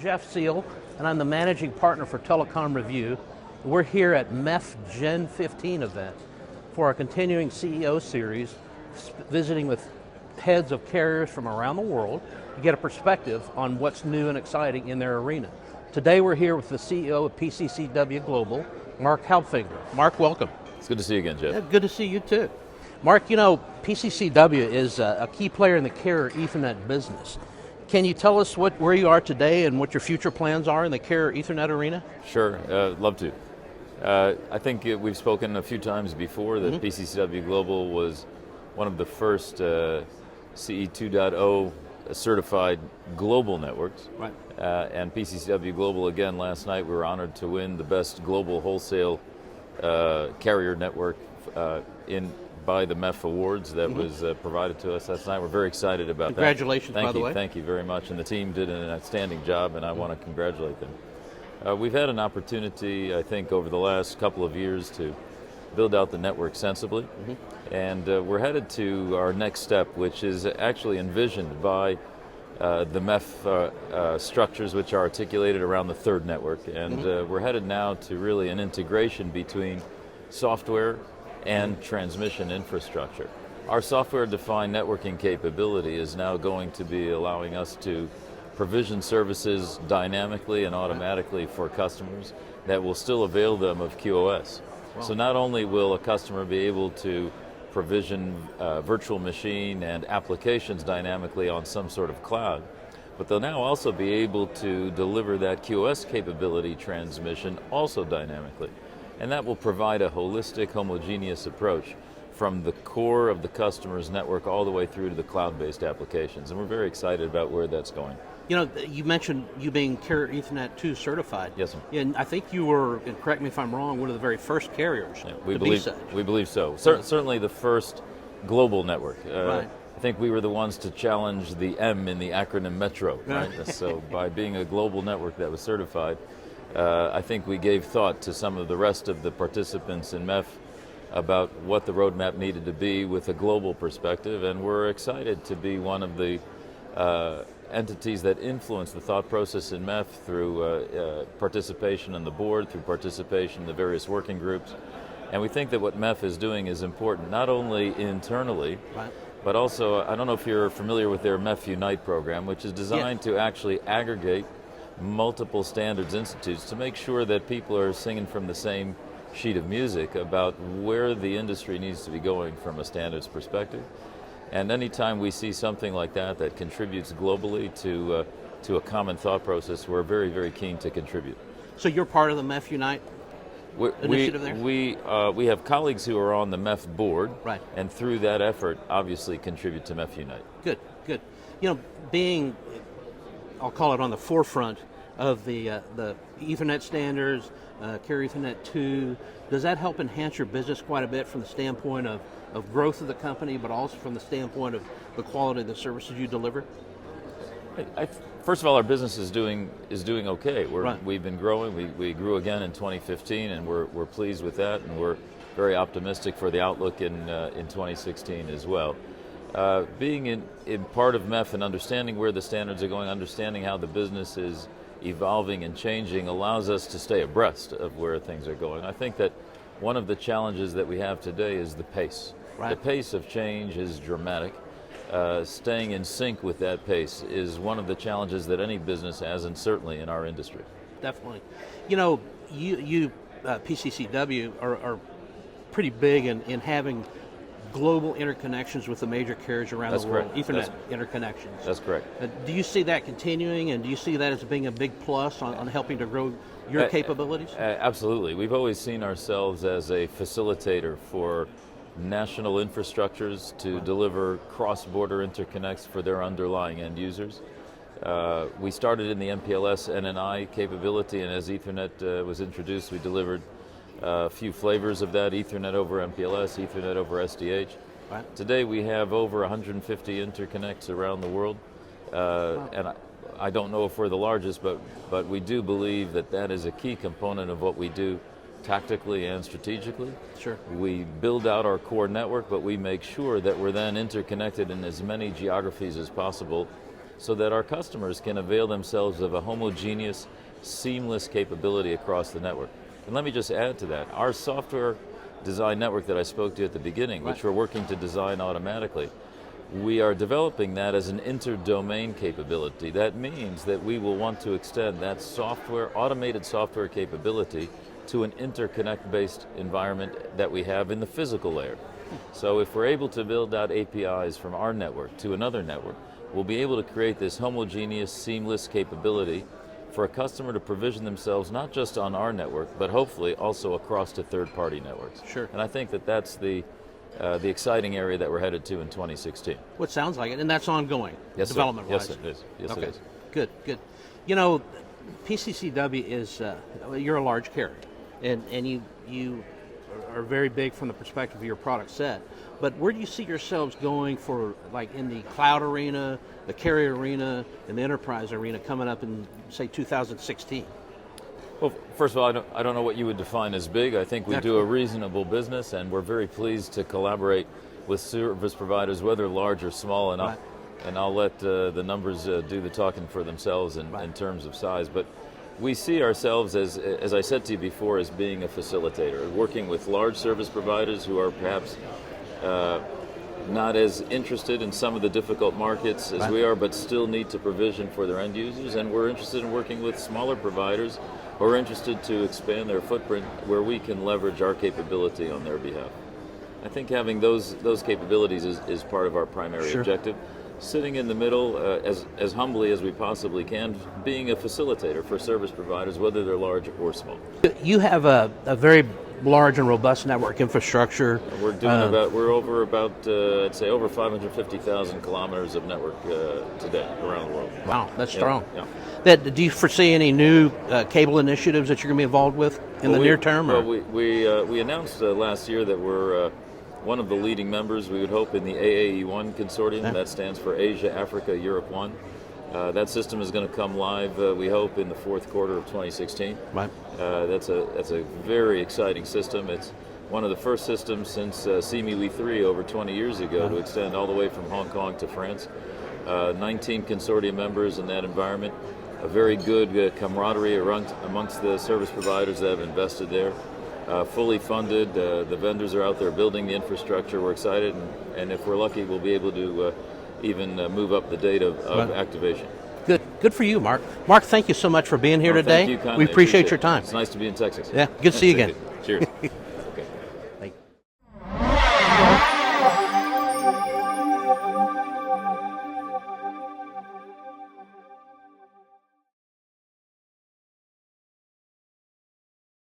Jeff Seal, and I'm the managing partner for Telecom Review. We're here at MEF Gen 15 event for our continuing CEO series, visiting with heads of carriers from around the world to get a perspective on what's new and exciting in their arena. Today we're here with the CEO of PCCW Global, Marc Halbfinger. Marc, welcome. It's good to see you again, Jeff. Yeah, good to see you too. Marc, you know, PCCW is a key player in the carrier Ethernet business. Can you tell us where you are today and what your future plans are in the carrier Ethernet arena? Sure, love to. I think we've spoken a few times before that PCCW Global was one of the first CE 2.0 certified global networks. Right. And PCCW Global, again, last night we were honored to win the best global wholesale carrier network by the MEF Awards that was provided to us last night. We're very excited about that. Congratulations, by the way. Thank you very much. And the team did an outstanding job, and I want to congratulate them. We've had an opportunity, I think, over the last couple of years to build out the network sensibly. And we're headed to our next step, which is actually envisioned by the MEF structures which are articulated around the third network. And we're headed now to really an integration between software and transmission infrastructure. Our software-defined networking capability is now going to be allowing us to provision services dynamically and automatically for customers that will still avail them of QoS. Wow. So not only will a customer be able to provision virtual machine and applications dynamically on some sort of cloud, but they'll now also be able to deliver that QoS capability transmission also dynamically. And that will provide a holistic, homogeneous approach from the core of the customer's network all the way through to the cloud-based applications. And we're very excited about where that's going. You know, you mentioned you being Carrier Ethernet 2 certified. Yes, sir. And I think you were, and correct me if I'm wrong, one of the very first carriers to be such. We believe so. Certainly the first global network. Right. I think we were the ones to challenge the M in the acronym Metro, right? So by being a global network that was certified, I think we gave thought to some of the rest of the participants in MEF about what the roadmap needed to be with a global perspective, and we're excited to be one of the entities that influence the thought process in MEF through participation on the board, through participation in the various working groups. And we think that what MEF is doing is important, not only internally, but also, I don't know if you're familiar with their MEF Unite program, which is designed to actually aggregate multiple standards institutes to make sure that people are singing from the same sheet of music about where the industry needs to be going from a standards perspective. And anytime we see something like that contributes globally to a common thought process, we're very, very keen to contribute. So you're part of the MEF Unite initiative there? We have colleagues who are on the MEF board, right, and through that effort, obviously contribute to MEF Unite. Good, good. You know, being, I'll call it on the forefront of the Ethernet standards, Carrier Ethernet 2, does that help enhance your business quite a bit from the standpoint of growth of the company, but also from the standpoint of the quality of the services you deliver? First of all, our business is doing okay. Right. We've been growing. We grew again in 2015, and we're pleased with that, and we're very optimistic for the outlook in 2016 as well. Being in part of MEF and understanding where the standards are going, understanding how the business is evolving and changing allows us to stay abreast of where things are going. I think that one of the challenges that we have today is the pace. Right. The pace of change is dramatic. Staying in sync with that pace is one of the challenges that any business has, and certainly in our industry. Definitely. You know, you PCCW are pretty big in having global interconnections with the major carriers around the world, Ethernet interconnections. That's correct. Do you see that continuing, and do you see that as being a big plus on helping to grow your capabilities? Absolutely. We've always seen ourselves as a facilitator for national infrastructures to deliver cross-border interconnects for their underlying end users. We started in the MPLS NNI capability, and as Ethernet was introduced, we delivered a few flavors of that, Ethernet over MPLS, Ethernet over SDH. Right. Today we have over 150 interconnects around the world, and I don't know if we're the largest, but we do believe that is a key component of what we do tactically and strategically. Sure. We build out our core network, but we make sure that we're then interconnected in as many geographies as possible so that our customers can avail themselves of a homogeneous, seamless capability across the network. And let me just add to that. Our software design network that I spoke to at the beginning, which we're working to design automatically, we are developing that as an inter-domain capability. That means that we will want to extend that software, automated software capability to an interconnect-based environment that we have in the physical layer. So if we're able to build out APIs from our network to another network, we'll be able to create this homogeneous, seamless capability for a customer to provision themselves not just on our network, but hopefully also across to third-party networks. Sure. And I think that that's the exciting area that we're headed to in 2016. What sounds like it, and that's ongoing, yes, development-wise. Yes, it is. Yes, okay. It is. Good, good. You know, PCCW is, you're a large carrier, and you are very big from the perspective of your product set, but where do you see yourselves going for, like, in the cloud arena, the carrier arena, and the enterprise arena coming up in, say, 2016? Well, first of all, I don't know what you would define as big. I think we do a reasonable business, and we're very pleased to collaborate with service providers, whether large or small, and I'll let the numbers do the talking for themselves in terms of size. But we see ourselves, as I said to you before, as being a facilitator, working with large service providers who are perhaps not as interested in some of the difficult markets as we are, but still need to provision for their end users. And we're interested in working with smaller providers who are interested to expand their footprint where we can leverage our capability on their behalf. I think having those capabilities is part of our primary objective. Sitting in the middle, as humbly as we possibly can, being a facilitator for service providers, whether they're large or small. You have a very large and robust network infrastructure. We're doing I'd say over 550,000 kilometers of network today around the world. Wow, that's strong. Yeah. Do you foresee any new cable initiatives that you're going to be involved with in the near term? Well, we announced last year that we're one of the leading members, we would hope, in the AAE1 consortium. That stands for Asia, Africa, Europe 1. That system is going to come live, we hope, in the fourth quarter of 2016. Right. That's a very exciting system. It's one of the first systems since CMUE 3 over 20 years ago to extend all the way from Hong Kong to France. 19 consortium members in that environment. A very good camaraderie amongst the service providers that have invested there. Fully funded, the vendors are out there building the infrastructure. We're excited, and if we're lucky, we'll be able to even move up the date of activation. Good for you, Mark. Mark, thank you so much for being here today. Thank you kindly. We appreciate your time. It's nice to be in Texas. Yeah, good to see you again. Cheers.